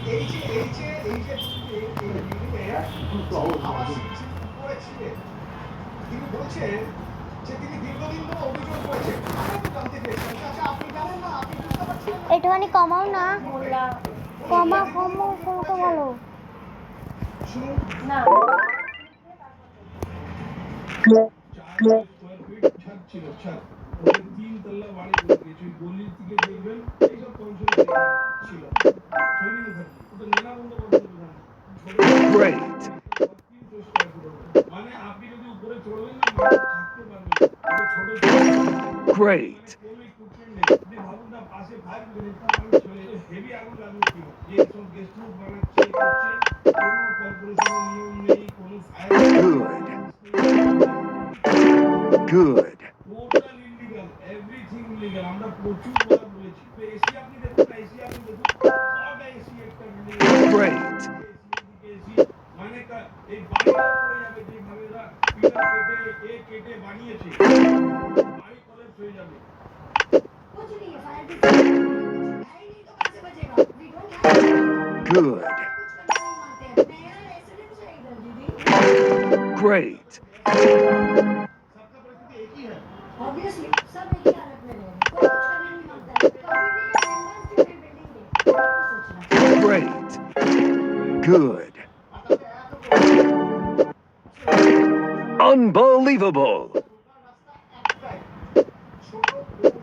তিনি বলছেন যে তিনি দীর্ঘদিন ধরে অভিযোগ করেছেন। আমরা তো জানতে পেরেছিলাম। আচ্ছা, আপনি জানেন না, আপনি বুঝতে পারছেন না? একটুখানি কমাও না, কমাও তো বলো শুনুন না। 4 স্কয়ার ফিট ছাদ ছিল, ছাদ। ওদের 3 তলা বাড়ি করে দিয়েছে। ওই গলির দিকে দেখবেন এইসব কাউন্সিলর ছিল। সৈনী মুখার্জি, ওটা নেনা বন্দ্যোপাধ্যায়ের বিধান। Great. 300 স্কয়ার ফিট হবে। মানে আপনি যদি উপরে চড়বেন না, মানুষ থাকতে পারবে না। ওটা ছোট Great. কোনো ইকুইপমেন্ট নেই। আপনি ভাবুন না, পাশে ফায়ার ব্রিগেড, মানুষ চলে এলো, হেভি আগুন লাগলো কি হবে? যে সব গেস্ট হাউস বানাচ্ছে, করছে, কোনো কর্পোরেশনের নিয়ম নেই, কোনো fire Good. Total illegal, everything illegal. আমরা প্রচুর বার বলেছি। তো এসি আপনি দেখুন না, এসি আপনি দেখুন, সব এসি একটা বিল্ডিং Great. এসি মানে এই বাড়িটা পড়ে যাবে, যেভাবে এরা পিলার কেটে বানিয়েছে, বাড়ি কলেপস হয়ে যাবে। Good. Great. सबका परिस्थिति एक ही है। ऑब्वियसली सब एक ही हालत में रहेंगे, कोई कुछ करने नहीं मांगता है। तो अभी भी ये मेंटेनेंस जो है बिल्डिंग के, आपको सोचना चाहिए। Great. Good. Unbelievable. ছোট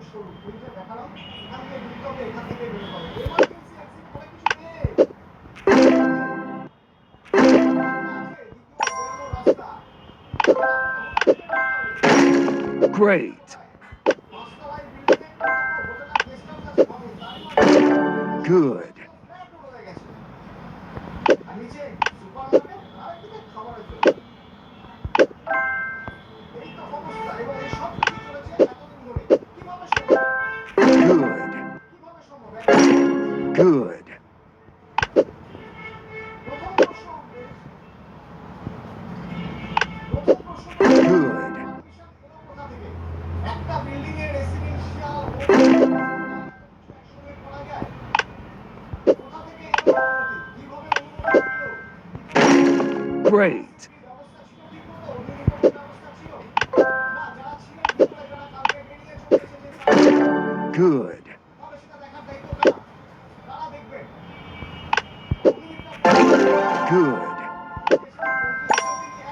সরু, ওই যে দেখালাম, এখান থেকে ঢুকতে হবে, এখান থেকে বের হবে। এমার্জেন্সি এক্সিট বলে কিছু নেই। Great. Good. Good. Good. Good. একটা বিল্ডিং এর রেসিডেন্সিয়াল করা যায়। কোথা থেকে এলো অনুমতি? কিভাবে অনুমতি দিল? Great. ব্যবস্থা ছিল ঠিক মতো? অগ্নিনির্বাপণ ব্যবস্থা ছিল? না, যারা ছিলেন ভিতরে, যারা কালকে বেরিয়ে চলে এসেছে, Good. তাহলে সেটা দেখার দায়িত্ব কার? কারা দেখবেন? অগ্নিনির্বাপণ Good.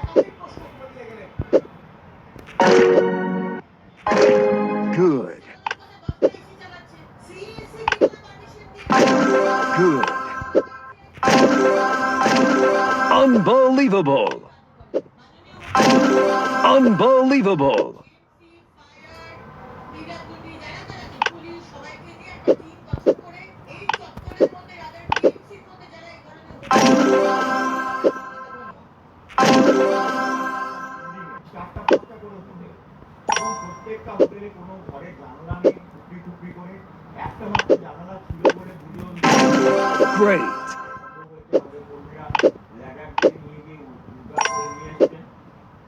একাধিক প্রশ্ন করে দিয়ে গেলেন। Good. Good. Unbelievable. Unbelievable. চারটা পাঁচটা করে হোটেল, এবং প্রত্যেকটা হোটেলে কোনো ঘরে জানলা নেই, টুকরি করে একটা মাত্র জানালা ছিল বলে দুজন Great. আমাদের কর্মীরা ল্যাগার দিয়ে নিয়ে গিয়ে উদ্ধার করে নিয়ে এসছেন।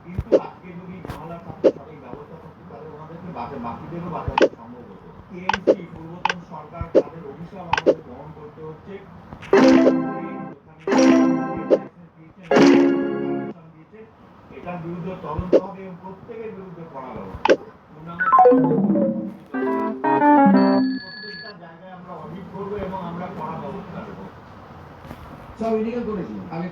কিন্তু আজকে যদি জানালা থাকতো, সঠিক ব্যবস্থা থাকতো, তাহলে ওনাদেরকে বাকিদেরও বাঁচানো সম্ভব হতো। টিএমসি পূর্বতন সরকার, তাদের অভিশাপ আমাদের বহন করতে হচ্ছে। এটার বিরুদ্ধে তদন্ত হবে এবং প্রত্যেকের বিরুদ্ধে কড়া ব্যবস্থা। প্রত্যেকটা জায়গায় আমরা অডিট করবো এবং আমরা কড়া ব্যবস্থা নেব। সব ইলিগাল করেছি আগে।